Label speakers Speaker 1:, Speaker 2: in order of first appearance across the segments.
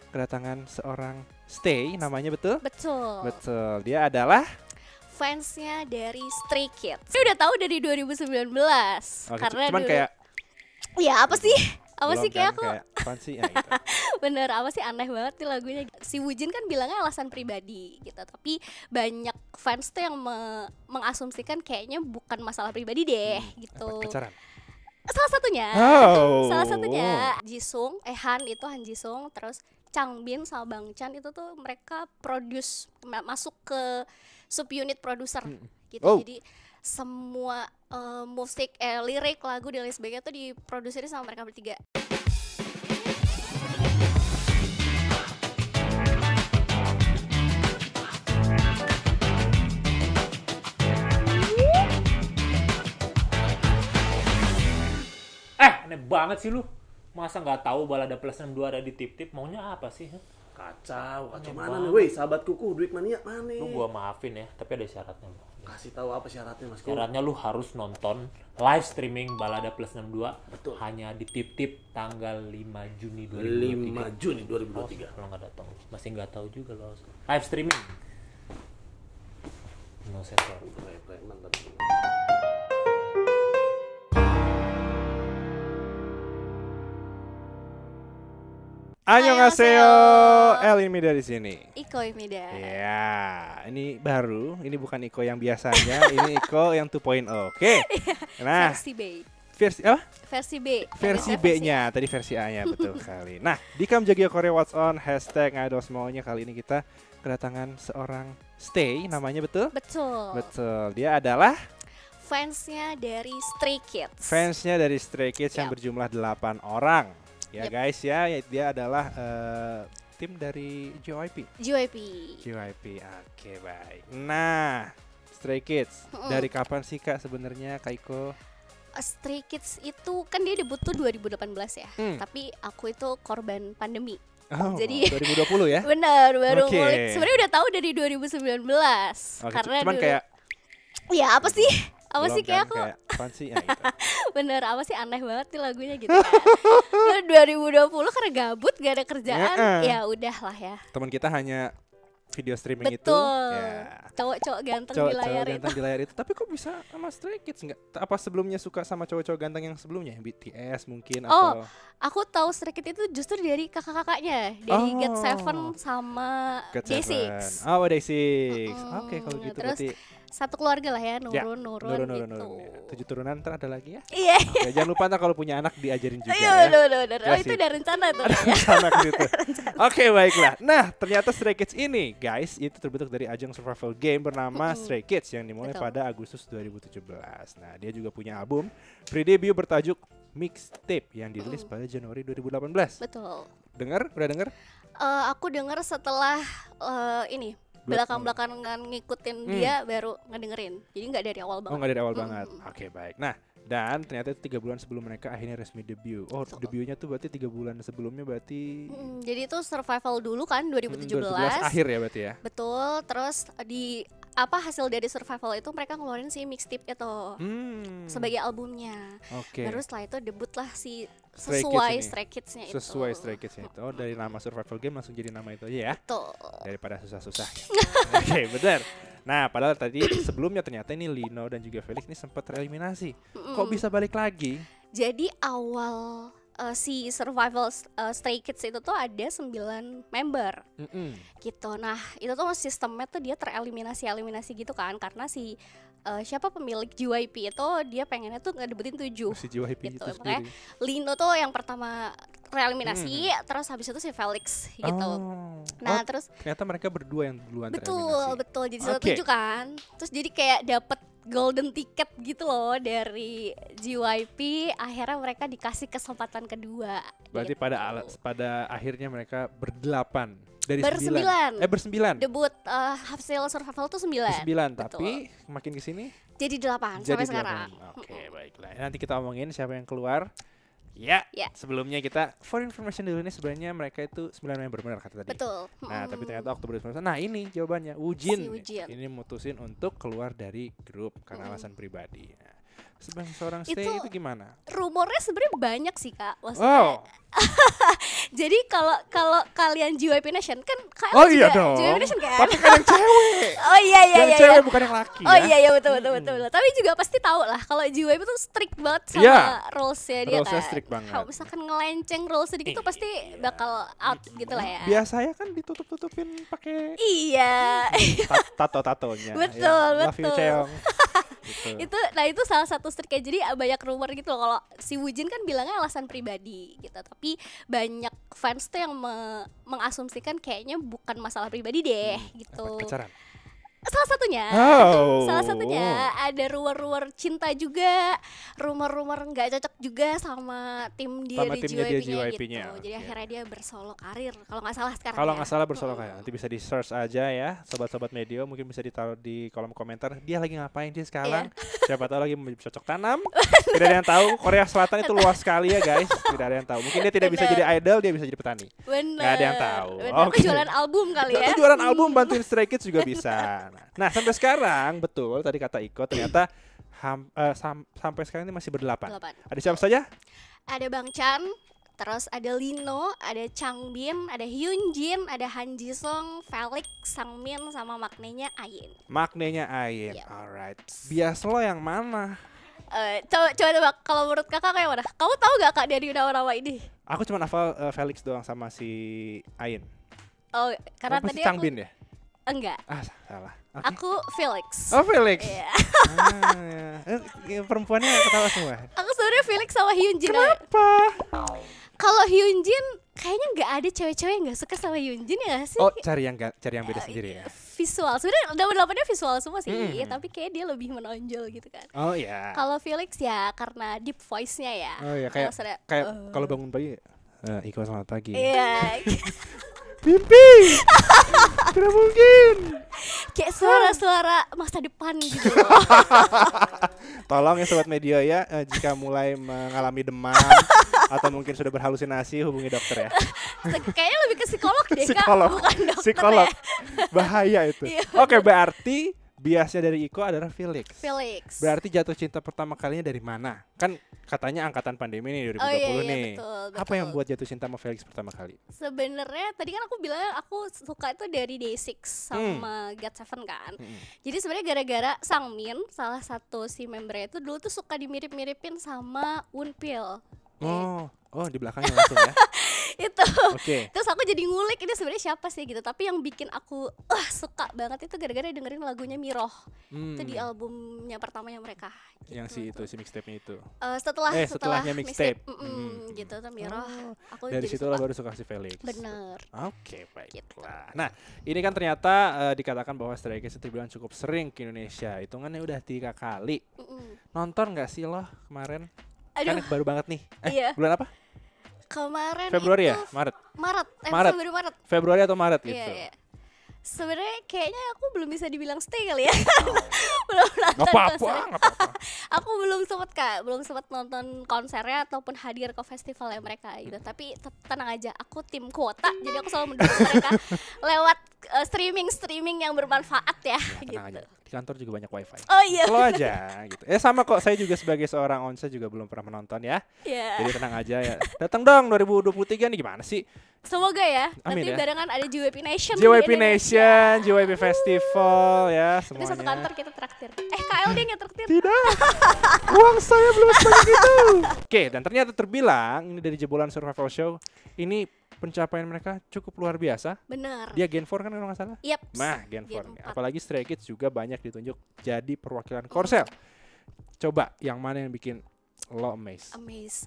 Speaker 1: kedatangan seorang Stay, namanya betul?
Speaker 2: Betul.
Speaker 1: Betul, dia adalah
Speaker 2: Fansnya dari Stray Kids. Saya udah tahu dari 2019. Karena
Speaker 1: cuman
Speaker 2: dulu,
Speaker 1: kayak
Speaker 2: ya apa sih? Apa
Speaker 1: belum
Speaker 2: sih kayak
Speaker 1: kan,
Speaker 2: aku
Speaker 1: kayak apaan sih? Ya, gitu.
Speaker 2: bener apa sih, aneh banget nih lagunya. Si Wujin kan bilangnya alasan pribadi gitu, tapi banyak fans tuh yang mengasumsikan kayaknya bukan masalah pribadi deh gitu.
Speaker 1: Pacaran.
Speaker 2: Salah satunya,
Speaker 1: Oh.
Speaker 2: salah satunya Jisung, Han itu Han Jisung, terus Changbin sama Bang Chan itu tuh mereka produce masuk ke subunit produser gitu.
Speaker 1: Oh.
Speaker 2: Jadi semua musik, lirik, lagu dan lain sebagainya tuh diproduserin sama mereka bertiga.
Speaker 3: Aneh banget sih lu. Masa nggak tahu Balada Plus 62 ada di Tip-Tip? Maunya apa sih?
Speaker 4: Kacau
Speaker 3: Aneh
Speaker 4: mana
Speaker 3: banget.
Speaker 4: nih, woi, sahabat kuku, duit mania mana?
Speaker 3: Lu gua maafin ya, tapi ada syaratnya lu.
Speaker 4: Kasih tahu apa syaratnya, Mas.
Speaker 3: Syaratnya lu harus nonton live streaming Balada Plus 62
Speaker 4: Betul.
Speaker 3: hanya di Tip-Tip tanggal 5 Juni
Speaker 4: 5
Speaker 3: 2023.
Speaker 4: Juni
Speaker 3: Oh,
Speaker 4: 2023.
Speaker 3: kalau nggak datang, masih nggak tahu juga lo. Live streaming. No sensor.
Speaker 4: Mantap.
Speaker 1: Annyeonghaseyo, Elimi dari sini.
Speaker 2: Iko Imida.
Speaker 1: Ya, ini baru, ini bukan Iko yang biasanya, ini Iko yang 2.0. Oke. Nah,
Speaker 2: Versi B.
Speaker 1: versi apa?
Speaker 2: Versi B.
Speaker 1: Versi B-nya, tadi versi A-nya betul sekali. Nah, di Kam Jagyo Korea What's On #idol semuanya kali ini kita kedatangan seorang Stay, namanya betul?
Speaker 2: Betul.
Speaker 1: Betul. Dia adalah
Speaker 2: Fansnya dari Stray Kids.
Speaker 1: fansnya dari Stray Kids yang
Speaker 2: Yap.
Speaker 1: berjumlah 8 orang. Ya
Speaker 2: Yap.
Speaker 1: guys ya, dia adalah tim dari JYP.
Speaker 2: JYP.
Speaker 1: JYP, oke baik. Nah, Stray Kids, dari kapan sih Kak sebenarnya Kak Iko?
Speaker 2: Stray Kids itu kan dia debut tuh 2018 ya.
Speaker 1: Hmm.
Speaker 2: Tapi aku itu korban pandemi.
Speaker 1: Oh,
Speaker 2: Jadi
Speaker 1: 2020 ya?
Speaker 2: bener, baru
Speaker 1: Oke.
Speaker 2: ngulik. Sebenarnya udah tahu dari 2019.
Speaker 1: Oke,
Speaker 2: Karena
Speaker 1: cuman
Speaker 2: dulu,
Speaker 1: kayak
Speaker 2: ya apa sih? Apa
Speaker 1: belum
Speaker 2: sih kayak
Speaker 1: kan,
Speaker 2: aku
Speaker 1: kayak apaan sih? Ya, gitu.
Speaker 2: bener apa sih, aneh banget nih lagunya gitu kan. Lalu 2020 karena gabut gak ada kerjaan, ya udahlah ya.
Speaker 1: Teman kita hanya video streaming itu,
Speaker 2: Betul.
Speaker 1: ya.
Speaker 2: Cowok-cowok ganteng di
Speaker 1: Cowok-cowok
Speaker 2: layar
Speaker 1: ganteng
Speaker 2: itu.
Speaker 1: di layar itu. Tapi kok bisa sama Stray Kids nggak? Apa sebelumnya suka sama cowok-cowok ganteng yang sebelumnya? BTS mungkin
Speaker 2: Oh,
Speaker 1: atau
Speaker 2: aku tahu Stray Kids itu justru dari kakak-kakaknya, dari
Speaker 1: Oh.
Speaker 2: GOT7 sama
Speaker 1: GOT7.
Speaker 2: Day6.
Speaker 1: Oh, Day6. Oke, kalau
Speaker 2: Mm,
Speaker 1: gitu
Speaker 2: terus
Speaker 1: berarti
Speaker 2: satu keluarga lah ya,
Speaker 1: ya,
Speaker 2: nurun
Speaker 1: nurun,
Speaker 2: gitu.
Speaker 1: nurun, ya. 7 turunan ntar ada lagi ya.
Speaker 2: Iya.
Speaker 1: Oke, jangan lupa ntar kalau punya anak diajarin juga
Speaker 2: Ayo,
Speaker 1: ya.
Speaker 2: udah.
Speaker 1: Ya
Speaker 2: Oh, itu
Speaker 1: sih.
Speaker 2: udah rencana tuh.
Speaker 1: Anak gitu. Oke, baiklah. Nah, ternyata Stray Kids ini, guys, itu terbentuk dari ajang survival game bernama Stray Kids yang dimulai
Speaker 2: Betul.
Speaker 1: pada Agustus 2017. Nah, dia juga punya album pre-debut bertajuk Mixtape yang dirilis pada Januari 2018.
Speaker 2: Betul.
Speaker 1: Udah denger?
Speaker 2: Aku dengar setelah ini belakang-belakangan ngikutin dia baru ngedengerin. Jadi nggak dari awal
Speaker 1: Oh,
Speaker 2: banget.
Speaker 1: nggak dari awal banget. Oke, baik. Nah, dan ternyata 3 bulan sebelum mereka akhirnya resmi debut. Oh,
Speaker 2: Betul.
Speaker 1: debutnya tuh berarti 3 bulan sebelumnya berarti
Speaker 2: Jadi itu survival dulu kan 2017.
Speaker 1: 2017 akhir ya berarti ya.
Speaker 2: Betul. Terus di hasil dari survival itu mereka ngeluarin si mixtape itu sebagai albumnya.
Speaker 1: Oke.
Speaker 2: Baru setelah itu debutlah si
Speaker 1: Stray Kids
Speaker 2: sesuai
Speaker 1: ini.
Speaker 2: Stray Kids-nya itu.
Speaker 1: Sesuai Stray Kids itu. Oh, dari nama survival game langsung jadi nama itu aja ya.
Speaker 2: Betul.
Speaker 1: Daripada susah-susah. Oke, benar. Nah, padahal tadi sebelumnya ternyata ini Lino dan juga Felix ini sempat tereliminasi. Kok bisa balik lagi?
Speaker 2: Jadi awal si survival Stray Kids itu tuh ada 9 member gitu. Nah itu tuh sistemnya tuh dia tereliminasi gitu kan. Karena si siapa pemilik JYP itu dia pengennya tuh ngedebutin 7
Speaker 1: Si JYP
Speaker 2: gitu.
Speaker 1: itu
Speaker 2: Makanya
Speaker 1: sendiri.
Speaker 2: Lino tuh yang pertama tereliminasi, terus habis itu si Felix gitu. Nah terus
Speaker 1: Ternyata mereka berdua yang duluan
Speaker 2: betul
Speaker 1: tereliminasi.
Speaker 2: jadi satu
Speaker 1: Oke.
Speaker 2: 7 kan. Terus jadi kayak dapet golden ticket gitu loh dari JYP. Akhirnya mereka dikasih kesempatan kedua.
Speaker 1: Berarti
Speaker 2: gitu.
Speaker 1: pada akhirnya mereka berdelapan dari
Speaker 2: Bersembilan.
Speaker 1: 9. Bersembilan.
Speaker 2: Debut hasil survival tuh 9.
Speaker 1: Bersembilan,
Speaker 2: Betul.
Speaker 1: tapi makin kesini
Speaker 2: Jadi 8
Speaker 1: jadi
Speaker 2: sampai
Speaker 1: 8.
Speaker 2: sekarang.
Speaker 1: Oke, baiklah. Nanti kita omongin siapa yang keluar. Ya,
Speaker 2: Ya.
Speaker 1: sebelumnya kita for information dulu nih sebenarnya mereka itu 9 member benar kata tadi.
Speaker 2: Betul.
Speaker 1: Nah, tapi ternyata Oktober 2019. Nah, ini jawabannya Wujin.
Speaker 2: Si Wujin.
Speaker 1: Ini mutusin untuk keluar dari grup karena alasan pribadi. Nah, sebagai seorang stay itu gimana?
Speaker 2: Rumornya sebenarnya banyak sih Kak, maksudnya. Jadi kalau kalian JYP Nation kan KL
Speaker 1: Oh
Speaker 2: juga
Speaker 1: iya dong.
Speaker 2: JYP Nation kan.
Speaker 1: Tapi kan yang cewek.
Speaker 2: Oh iya
Speaker 1: Yang cewek bukan yang laki
Speaker 2: Oh
Speaker 1: ya.
Speaker 2: iya betul. Tapi juga pasti tahu lah kalau JYP itu strict banget sama
Speaker 1: Iya.
Speaker 2: rules-nya dia
Speaker 1: Rules-nya
Speaker 2: kan.
Speaker 1: strict banget.
Speaker 2: Kalau misalkan ngelenceng rules sedikit tuh pasti bakal out gitu lah ya.
Speaker 1: Biasanya kan ditutup-tutupin pakai
Speaker 2: Iya.
Speaker 1: tato-tatonya.
Speaker 2: Betul,
Speaker 1: Love you
Speaker 2: betul.
Speaker 1: Cheong. Gitu.
Speaker 2: itu salah satu striknya. Jadi banyak rumor gitu loh kalau si Woojin kan bilangnya alasan pribadi gitu, tapi banyak fans tuh yang mengasumsikan kayaknya bukan masalah pribadi deh gitu.
Speaker 1: Pacaran.
Speaker 2: Salah satunya,
Speaker 1: Oh.
Speaker 2: salah satunya ada rumor-rumor cinta juga, rumor-rumor nggak cocok juga sama tim dia
Speaker 1: Sama
Speaker 2: di
Speaker 1: timnya dia,
Speaker 2: JYP-nya
Speaker 1: JYP-nya,
Speaker 2: gitu. Jadi
Speaker 1: oke.
Speaker 2: akhirnya dia bersolo karir kalau nggak salah sekarang.
Speaker 1: Kalau
Speaker 2: ya.
Speaker 1: nggak salah bersolok kayak nanti bisa di search aja ya, sobat-sobat media, mungkin bisa ditaruh di kolom komentar dia lagi ngapain sih sekarang. Siapa tahu lagi cocok tanam. Tidak ada yang tahu. Korea Selatan itu luas sekali ya guys. Tidak ada yang tahu. Mungkin dia tidak bisa
Speaker 2: Bener.
Speaker 1: jadi idol, dia bisa jadi petani.
Speaker 2: Bener.
Speaker 1: Nggak ada yang tahu.
Speaker 2: Bener.
Speaker 1: Oke.
Speaker 2: Atau jualan album kali ya.
Speaker 1: Atau jualan album, bantuin Stray Kids juga bisa. Nah sampai sekarang betul tadi kata Iko ternyata sampai sekarang ini masih berdelapan.
Speaker 2: 8.
Speaker 1: Ada siapa saja?
Speaker 2: Ada Bang Chan, terus ada Lino, ada Changbin, ada Hyunjin, ada Han Jisung, Felix, Sangmin, sama maknanya Ayin.
Speaker 1: Maknanya Ayin.
Speaker 2: Yep.
Speaker 1: Alright. Bias lo yang mana?
Speaker 2: Coba tebak, kalau menurut kakak kayak mana? Kamu tahu gak Kak dari nama-nama ini?
Speaker 1: Aku cuma hafal Felix doang sama si Ayin.
Speaker 2: Oh, karena
Speaker 1: Apa sih
Speaker 2: tadi
Speaker 1: Changbin ya?
Speaker 2: Enggak.
Speaker 1: Salah. Oke.
Speaker 2: Aku Felix.
Speaker 1: Oh Felix.
Speaker 2: Iya.
Speaker 1: Perempuannya ketawa semua.
Speaker 2: Aku sebenarnya Felix sama Hyunjin.
Speaker 1: Kenapa?
Speaker 2: Kalau Hyunjin kayaknya nggak ada cewek-cewek yang nggak suka sama Hyunjin ya nggak sih?
Speaker 1: Oh cari yang beda sendiri ya.
Speaker 2: Visual. Sebenarnya delapan-delapannya visual semua sih, tapi kayak dia lebih menonjol gitu kan.
Speaker 1: Oh iya.
Speaker 2: Kalau Felix ya karena deep voice-nya ya.
Speaker 1: Oh iya kayak kalau bangun pagi. Iko selamat pagi.
Speaker 2: Iya.
Speaker 1: Mimpi. Tidak mungkin.
Speaker 2: Kayak suara-suara masa depan gitu.
Speaker 1: Tolong ya sobat media ya, jika mulai mengalami demam atau mungkin sudah berhalusinasi hubungi dokter ya.
Speaker 2: Kayaknya lebih ke psikolog deh Kak,
Speaker 1: Psikolog.
Speaker 2: bukan dokter
Speaker 1: Psikolog.
Speaker 2: ya.
Speaker 1: Bahaya itu.
Speaker 2: Iya.
Speaker 1: Oke, berarti biasnya dari Iko adalah Felix.
Speaker 2: Felix.
Speaker 1: Berarti jatuh cinta pertama kalinya dari mana? Kan katanya angkatan pandemi nih 2020
Speaker 2: Oh, iya,
Speaker 1: nih.
Speaker 2: betul.
Speaker 1: Apa yang buat jatuh cinta sama Felix pertama kali?
Speaker 2: Sebenarnya tadi kan aku bilang aku suka itu dari Day6 sama God7 kan. Jadi sebenarnya gara-gara Sangmin, salah satu si membernya itu dulu tuh suka dimirip-miripin sama Wonpil.
Speaker 1: Oh di belakangnya langsung ya.
Speaker 2: Itu.
Speaker 1: Oke.
Speaker 2: Terus aku jadi ngulik ini sebenarnya siapa sih gitu. Tapi yang bikin aku suka banget itu gara-gara dengerin lagunya Miroh. Itu di albumnya pertamanya mereka.
Speaker 1: Yang si mixtape-nya itu.
Speaker 2: Setelahnya
Speaker 1: mixtape.
Speaker 2: Gitu tuh Miroh. Aku
Speaker 1: Dari
Speaker 2: jadi
Speaker 1: situ
Speaker 2: suka.
Speaker 1: baru suka si Felix.
Speaker 2: Bener.
Speaker 1: Oke, baiklah. Nah, ini kan ternyata dikatakan bahwa Stray Kids itu bilang cukup sering ke Indonesia. Hitungannya udah 3 kali. Nonton nggak sih lo kemarin? Kan
Speaker 2: Aduh.
Speaker 1: baru banget nih.
Speaker 2: Iya.
Speaker 1: Bulan apa?
Speaker 2: Kemarin
Speaker 1: Februari
Speaker 2: itu
Speaker 1: ya? Maret.
Speaker 2: Maret.
Speaker 1: Februari atau Maret gitu.
Speaker 2: Iya. Sebenarnya kayaknya aku belum bisa dibilang stay kali ya. Belum nonton
Speaker 1: Nggak apa-apa,
Speaker 2: konser.
Speaker 1: nggak apa-apa.
Speaker 2: Aku belum sempat nonton konsernya ataupun hadir ke festivalnya mereka gitu. Tapi tenang aja, aku tim kuota, jadi aku selalu mendukung mereka lewat streaming yang bermanfaat ya.
Speaker 1: Tenang
Speaker 2: Gitu.
Speaker 1: aja. Di kantor juga banyak wifi.
Speaker 2: Oh iya.
Speaker 1: Slow aja gitu. Sama kok, saya juga sebagai seorang onse juga belum pernah menonton ya.
Speaker 2: Iya.
Speaker 1: Jadi tenang aja ya. Datang dong 2023 nih, gimana sih?
Speaker 2: Semoga ya.
Speaker 1: Amin
Speaker 2: Nanti
Speaker 1: ya.
Speaker 2: barengan ada JYP Nation.
Speaker 1: JYP
Speaker 2: di Indonesia.
Speaker 1: Nation, JYP Festival ya
Speaker 2: Nanti
Speaker 1: semuanya.
Speaker 2: satu kantor kita traktir. KL dia nggak traktir.
Speaker 1: Tidak. Uang saya belum sebanyak itu. Oke, dan ternyata terbilang ini dari jebolan survival show, ini pencapaian mereka cukup luar biasa.
Speaker 2: Bener.
Speaker 1: Dia Gen 4 kan kalau nggak salah?
Speaker 2: Yep.
Speaker 1: Nah, Gen 4.
Speaker 2: Gen
Speaker 1: nih.
Speaker 2: 4.
Speaker 1: Apalagi Stray Kids juga banyak ditunjuk jadi perwakilan Korsel. Coba yang mana yang bikin lo amazed?
Speaker 2: Amaze.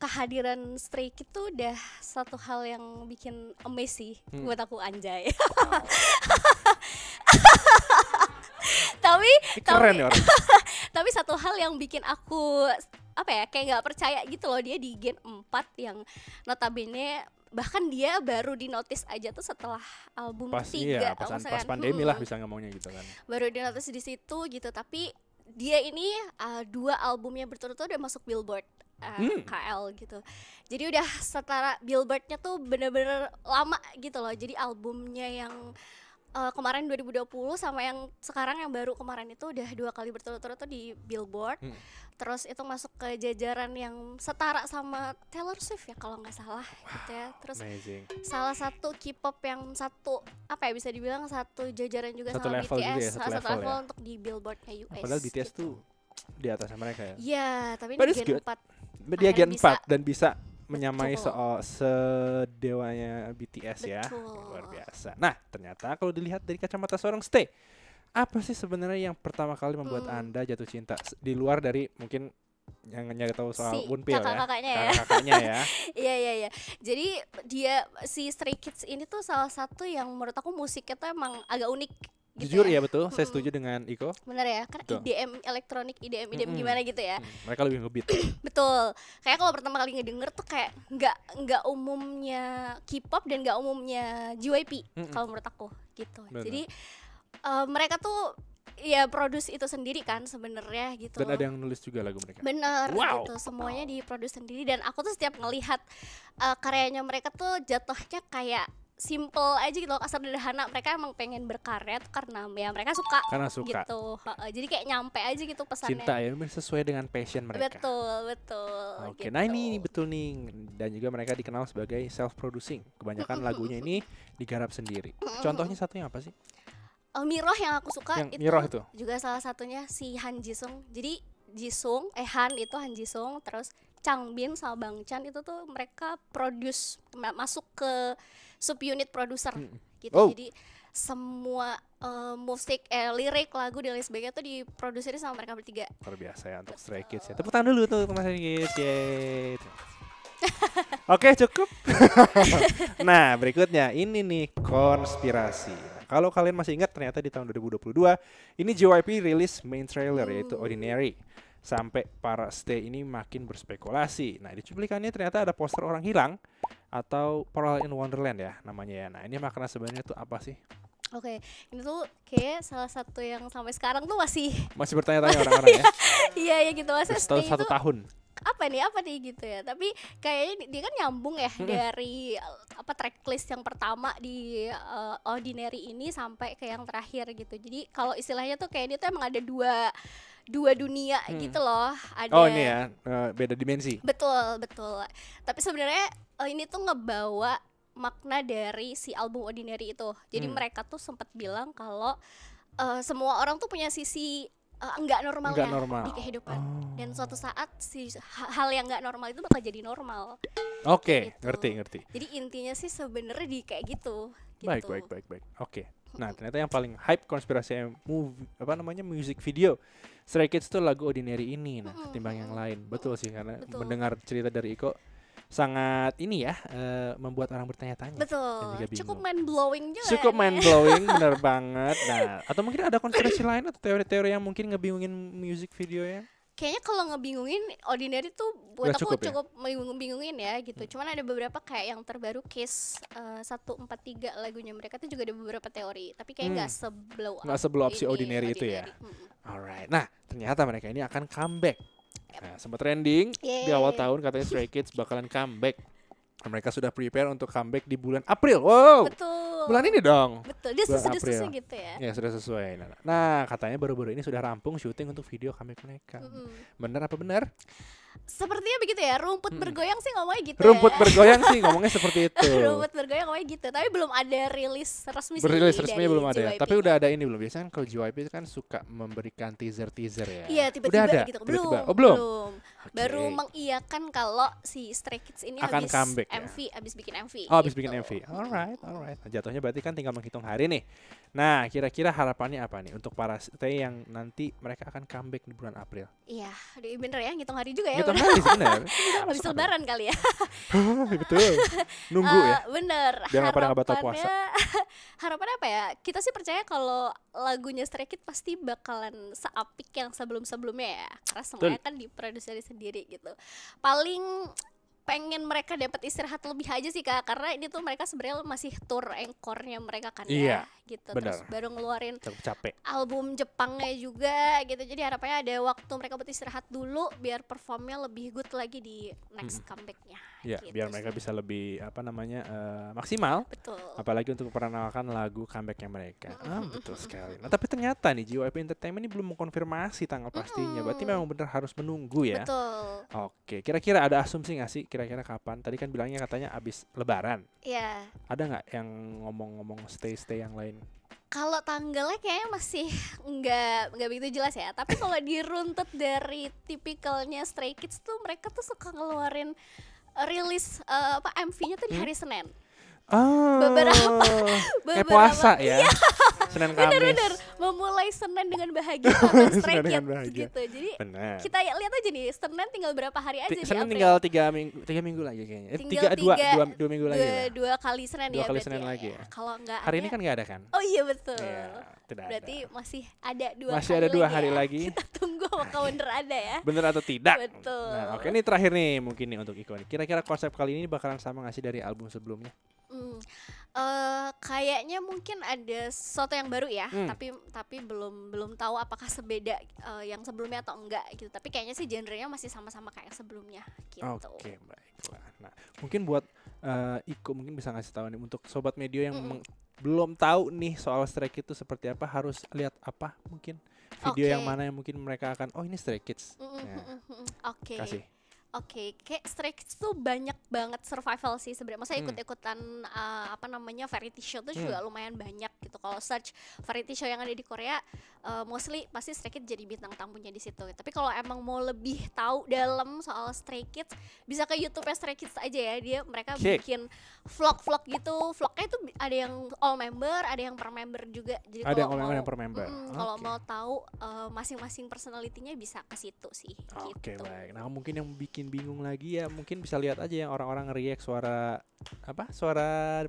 Speaker 2: Kehadiran Stray Kids itu udah satu hal yang bikin amaze sih buat aku, anjay.
Speaker 1: Keren ya orang.
Speaker 2: Tapi satu hal yang bikin aku kayak nggak percaya gitu loh, dia di Gen 4 yang notabene bahkan dia baru di notice aja tuh setelah album
Speaker 1: Pas
Speaker 2: ketiga,
Speaker 1: pas pandemi lah bisa ngomongnya gitu kan.
Speaker 2: baru di notice di situ gitu. Tapi dia ini 2 albumnya berturut-turut udah masuk Billboard KL gitu. Jadi udah setara Billboardnya tuh bener-bener lama gitu loh. Jadi albumnya yang kemarin 2020 sama yang sekarang yang baru kemarin itu udah 2 kali berturut-turut tuh di Billboard. Terus itu masuk ke jajaran yang setara sama Taylor Swift ya kalau nggak salah gitu ya. Terus
Speaker 1: Amazing.
Speaker 2: salah satu K-pop yang satu apa ya bisa dibilang satu jajaran juga
Speaker 1: Satu
Speaker 2: sama
Speaker 1: level
Speaker 2: BTS,
Speaker 1: juga ya, satu
Speaker 2: satu
Speaker 1: level
Speaker 2: level
Speaker 1: ya.
Speaker 2: untuk di Billboard-nya US.
Speaker 1: Padahal BTS
Speaker 2: gitu.
Speaker 1: tuh di atasnya mereka ya.
Speaker 2: Iya, tapi
Speaker 1: But
Speaker 2: ini
Speaker 1: it's
Speaker 2: Gen
Speaker 1: good.
Speaker 2: 4.
Speaker 1: Dia
Speaker 2: Akhirnya
Speaker 1: Gen 4 dan bisa
Speaker 2: Betul.
Speaker 1: menyamai soal sedewanya BTS ya.
Speaker 2: Betul.
Speaker 1: Luar biasa. Nah, ternyata kalau dilihat dari kacamata seorang Stay, apa sih sebenarnya yang pertama kali membuat Anda jatuh cinta di luar dari mungkin yang nyari tahu soal
Speaker 2: Si
Speaker 1: Wonpil ya?
Speaker 2: kakak-kakaknya ya.
Speaker 1: Kakak-kakaknya ya.
Speaker 2: Iya. Jadi dia si Stray Kids ini tuh salah satu yang menurut aku musiknya tuh emang agak unik. Gitu
Speaker 1: Jujur
Speaker 2: ya.
Speaker 1: ya betul, saya setuju dengan Iko.
Speaker 2: Bener ya, kan
Speaker 1: Betul.
Speaker 2: IDM elektronik, IDM gimana gitu ya.
Speaker 1: Mereka lebih ngebeat.
Speaker 2: Betul. Kayak kalau pertama kali ngedenger tuh kayak nggak umumnya K-pop dan nggak umumnya JYP kalau menurut aku gitu.
Speaker 1: Bener.
Speaker 2: Jadi mereka tuh ya produce itu sendiri kan sebenarnya gitu.
Speaker 1: Dan ada yang nulis juga lagu mereka.
Speaker 2: Bener
Speaker 1: Wow.
Speaker 2: gitu, semuanya diproduksi sendiri dan aku tuh setiap ngelihat karyanya mereka tuh jatuhnya kayak simple aja gitu loh, sederhana. Mereka emang pengen berkarya tuh karena ya mereka suka.
Speaker 1: Karena suka.
Speaker 2: Gitu. Jadi kayak nyampe aja gitu pesannya.
Speaker 1: Cinta ya, sesuai dengan passion mereka.
Speaker 2: Betul.
Speaker 1: Oke,
Speaker 2: gitu.
Speaker 1: nah ini betul nih, dan juga mereka dikenal sebagai self-producing. Kebanyakan lagunya ini digarap sendiri. Contohnya satunya apa sih?
Speaker 2: Miroh yang aku suka
Speaker 1: Yang Miroh itu?
Speaker 2: juga salah satunya si Han Jisung. Jadi Han itu Han Jisung, terus Changbin sama Bang Chan itu tuh mereka produce masuk ke subunit produser gitu.
Speaker 1: Oh.
Speaker 2: Jadi semua musik, lirik, lagu dan lain sebagainya tuh diproduksi sama mereka bertiga.
Speaker 1: Luar biasa ya untuk Stray Kids ya. Tepuk tangan dulu tuh untuk Stray Kids. Yeay. Oke, cukup. Nah, berikutnya ini nih konspirasi. Nah, kalau kalian masih ingat ternyata di tahun 2022 ini JYP rilis main trailer yaitu Ordinary. Sampai para stay ini makin berspekulasi. Nah, di cuplikannya ternyata ada poster orang hilang atau Pearl in Wonderland ya namanya ya. Nah, ini makna sebenarnya tuh apa sih?
Speaker 2: Oke, ini tuh kayak salah satu yang sampai sekarang tuh masih
Speaker 1: Masih bertanya-tanya orang-orang ya.
Speaker 2: iya gitu masih
Speaker 1: Setelah
Speaker 2: stay
Speaker 1: 1
Speaker 2: itu
Speaker 1: tahun.
Speaker 2: apa nih gitu ya, tapi kayaknya dia kan nyambung ya dari tracklist yang pertama di Ordinary ini sampai ke yang terakhir gitu. Jadi kalau istilahnya tuh kayak dia tuh emang ada dua dunia gitu loh. Ada
Speaker 1: Oh, ini ya, beda dimensi.
Speaker 2: betul tapi sebenarnya ini tuh ngebawa makna dari si album Ordinary itu. Jadi mereka tuh sempat bilang kalau semua orang tuh punya sisi enggak normalnya
Speaker 1: normal.
Speaker 2: di kehidupan, dan suatu saat si hal yang enggak normal itu bakal jadi normal.
Speaker 1: Oke,
Speaker 2: Gitu.
Speaker 1: ngerti.
Speaker 2: Jadi intinya sih sebenarnya di kayak gitu.
Speaker 1: Baik. Oke. Nah, ternyata yang paling hype konspirasi music video Stray Kids tuh lagu Ordinary ini. Nah, ketimbang yang lain. Betul sih, karena
Speaker 2: Betul.
Speaker 1: mendengar cerita dari Iko sangat ini ya, membuat orang bertanya-tanya. Dan
Speaker 2: Betul.
Speaker 1: juga bingung.
Speaker 2: Cukup mind blowing juga.
Speaker 1: Cukup mind blowing, bener banget. Nah, atau mungkin ada konspirasi lain atau teori-teori yang mungkin ngebingungin music video ya?
Speaker 2: Kayaknya kalau ngebingungin Ordinary tuh buat
Speaker 1: Udah
Speaker 2: aku
Speaker 1: cukup ya?
Speaker 2: cukup bingungin ya gitu. Cuman ada beberapa kayak yang terbaru Kiss 143 lagunya mereka tuh juga ada beberapa teori. Tapi kayak nggak
Speaker 1: Nggak si
Speaker 2: ini,
Speaker 1: Ordinary itu ya?
Speaker 2: Mm-mm.
Speaker 1: Alright. Nah, ternyata mereka ini akan comeback. Nah, sempat trending di
Speaker 2: Yeay.
Speaker 1: awal tahun katanya Stray Kids bakalan comeback. Dan mereka sudah prepare untuk comeback di bulan April. Wow.
Speaker 2: Betul.
Speaker 1: Bulan ini dong.
Speaker 2: Betul. Dia
Speaker 1: Bulan
Speaker 2: sesudah
Speaker 1: April.
Speaker 2: gitu ya.
Speaker 1: Ya, sudah sesuai. Nah, katanya baru-baru ini sudah rampung syuting untuk video comeback mereka. Benar apa benar?
Speaker 2: Sepertinya begitu ya. Rumput bergoyang sih ngomongnya gitu
Speaker 1: Rumput
Speaker 2: ya.
Speaker 1: bergoyang sih ngomongnya seperti itu.
Speaker 2: Rumput bergoyang ngomongnya gitu. Tapi belum ada rilis resmi sih.
Speaker 1: Berilis resminya
Speaker 2: dari
Speaker 1: belum ada ya.
Speaker 2: JYP.
Speaker 1: Tapi udah ada ini belum? Biasanya kan kalau JYP itu kan suka memberikan teaser ya.
Speaker 2: Iya,
Speaker 1: Udah
Speaker 2: tiba-tiba
Speaker 1: ada?
Speaker 2: gitu.
Speaker 1: Tiba-tiba.
Speaker 2: Belum.
Speaker 1: Oh, belum.
Speaker 2: Oke. Baru mengiyakan kalau si Stray Kids ini
Speaker 1: Akan
Speaker 2: habis
Speaker 1: comeback ya?
Speaker 2: MV, habis bikin MV.
Speaker 1: Oh, habis
Speaker 2: gitu.
Speaker 1: bikin MV. Alright. Nah, jatuhnya berarti kan tinggal menghitung hari nih. Nah, kira-kira harapannya apa nih untuk para stay yang nanti mereka akan comeback di bulan April?
Speaker 2: Iya, bener ya, ngitung hari juga ya.
Speaker 1: Hitung
Speaker 2: bener.
Speaker 1: hari sebenarnya.
Speaker 2: Habis lebaran kali ya.
Speaker 1: Betul. Nunggu ya.
Speaker 2: Bener.
Speaker 1: Biar nggak pada nggak batal puasa.
Speaker 2: Harapannya apa ya? Kita sih percaya kalau lagunya Stray Kids pasti bakalan seapik yang sebelum-sebelumnya ya. Karena semuanya kan diproduksi sendiri gitu. Paling pengen mereka dapat istirahat lebih aja sih Kak, karena ini tuh mereka sebenarnya masih tour encore-nya mereka kan
Speaker 1: Iya,
Speaker 2: ya gitu.
Speaker 1: benar.
Speaker 2: Terus baru ngeluarin
Speaker 1: Capek.
Speaker 2: album Jepangnya juga gitu. Jadi harapannya ada waktu mereka buat istirahat dulu biar performnya lebih good lagi di next comebacknya
Speaker 1: Ya,
Speaker 2: gitu
Speaker 1: biar mereka
Speaker 2: sih.
Speaker 1: bisa lebih maksimal.
Speaker 2: Betul.
Speaker 1: Apalagi untuk memperkenalkan lagu comebacknya mereka. Betul sekali. Nah, tapi ternyata nih JYP Entertainment ini belum mengkonfirmasi tanggal pastinya. Berarti memang benar harus menunggu ya.
Speaker 2: Betul.
Speaker 1: Oke, kira-kira ada asumsi nggak sih kira-kira kapan? Tadi kan bilangnya katanya abis Lebaran.
Speaker 2: Ya,
Speaker 1: Ada nggak yang ngomong-ngomong stay yang lain?
Speaker 2: kalau tanggalnya kayaknya masih nggak begitu jelas ya. Tapi kalau diruntut dari tipikalnya Stray Kids tuh mereka tuh suka ngeluarin rilis MV-nya tuh di hari Senin.
Speaker 1: Oh,
Speaker 2: Beberapa
Speaker 1: kayak puasa ya. Senin Kamis.
Speaker 2: Bener-bener memulai Senin dengan bahagia sama Stray
Speaker 1: Senin dengan
Speaker 2: Kids
Speaker 1: bahagia.
Speaker 2: gitu. Jadi
Speaker 1: Benar.
Speaker 2: kita lihat aja nih Senin tinggal berapa hari aja di
Speaker 1: Senin
Speaker 2: April.
Speaker 1: tinggal 3 minggu lagi kayaknya.
Speaker 2: Tinggal
Speaker 1: Dua minggu lagi lah.
Speaker 2: dua kali Senin
Speaker 1: Dua
Speaker 2: ya
Speaker 1: kali
Speaker 2: berarti
Speaker 1: Senin lagi ya.
Speaker 2: Kalau nggak
Speaker 1: Hari
Speaker 2: ada,
Speaker 1: ini kan nggak ada kan?
Speaker 2: oh iya betul.
Speaker 1: Iya, tidak
Speaker 2: Berarti
Speaker 1: ada.
Speaker 2: masih ada dua
Speaker 1: Masih
Speaker 2: kali
Speaker 1: ada 2
Speaker 2: lagi
Speaker 1: hari
Speaker 2: ya.
Speaker 1: lagi.
Speaker 2: Kita tunggu apakah bener ada ya.
Speaker 1: Bener atau tidak?
Speaker 2: Betul.
Speaker 1: Nah, oke, ini terakhir nih mungkin nih untuk Iko nih. Kira-kira konsep kali ini bakalan sama nggak sih dari album sebelumnya?
Speaker 2: Kayaknya mungkin ada sesuatu yang baru ya,
Speaker 1: Hmm.
Speaker 2: tapi belum tahu apakah sebeda yang sebelumnya atau enggak gitu. Tapi kayaknya sih genrenya masih sama-sama kayak yang sebelumnya gitu.
Speaker 1: Oke, baiklah. Nah, mungkin buat Iko mungkin bisa ngasih tahu nih untuk sobat media yang belum tahu nih soal Stray Kids itu seperti apa, harus lihat apa mungkin video yang
Speaker 2: Oke.
Speaker 1: mana yang mungkin mereka akan ini Stray Kids.
Speaker 2: Oke.
Speaker 1: Kasih.
Speaker 2: Oke, kayak Stray Kids tuh banyak banget survival sih sebenarnya. Maksudnya ikut-ikutan variety show tuh juga lumayan banyak gitu. Kalau search variety show yang ada di Korea, mostly pasti Stray Kids jadi bintang tamunya di situ. Tapi kalau emang mau lebih tahu dalam soal Stray Kids, bisa ke YouTube-nya Stray Kids aja ya. Mereka
Speaker 1: Oke.
Speaker 2: bikin vlog-vlog gitu. Vlognya itu ada yang all member, ada yang per member juga. Jadi
Speaker 1: Ada yang
Speaker 2: kalau
Speaker 1: all member,
Speaker 2: mau-
Speaker 1: yang per member.
Speaker 2: Kalau
Speaker 1: Oke.
Speaker 2: mau tahu masing-masing personality-nya bisa ke situ sih.
Speaker 1: Oke,
Speaker 2: gitu.
Speaker 1: baik. Nah, mungkin yang bikin bingung lagi ya, mungkin bisa lihat aja yang orang-orang react suara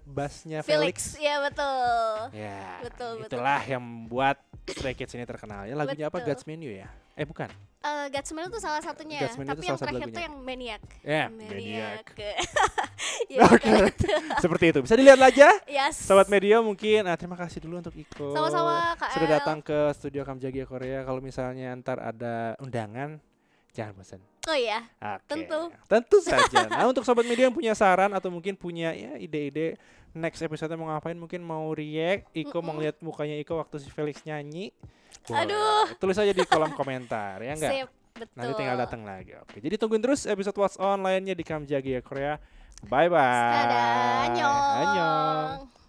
Speaker 1: bassnya Felix.
Speaker 2: Ya betul.
Speaker 1: Ya,
Speaker 2: Betul,
Speaker 1: itulah yang membuat Stray Kids ini terkenal. Ya, lagunya apa?
Speaker 2: Betul.
Speaker 1: God's Menu ya? Bukan.
Speaker 2: God's Menu itu salah satunya,
Speaker 1: God's Menu
Speaker 2: tapi
Speaker 1: itu
Speaker 2: yang
Speaker 1: salah satu
Speaker 2: terakhir tuh
Speaker 1: lagunya.
Speaker 2: yang Maniac.
Speaker 1: Ya, Maniac.
Speaker 2: Ya,
Speaker 1: Oke, seperti itu. Bisa dilihat aja.
Speaker 2: Yes.
Speaker 1: Sobat Media mungkin. Terima kasih dulu untuk Iko.
Speaker 2: Sama-sama, Kak
Speaker 1: Sudah
Speaker 2: El.
Speaker 1: datang ke studio Kamjagi Korea. Kalau misalnya ntar ada undangan, jangan bosan.
Speaker 2: Oh iya,
Speaker 1: Oke.
Speaker 2: tentu.
Speaker 1: Tentu saja. Nah, untuk Sobat Media yang punya saran atau mungkin punya ya ide-ide next episode mau ngapain, mungkin mau react, Iko mau lihat mukanya Iko waktu si Felix nyanyi. boleh.
Speaker 2: Aduh.
Speaker 1: Tulis aja di kolom komentar ya enggak?
Speaker 2: Sip, betul.
Speaker 1: Nanti tinggal datang lagi. Oke. Jadi tungguin terus episode What's On lainnya di Kamjagi Korea. Bye bye.
Speaker 2: Dadah, annyeong.
Speaker 1: Annyeong.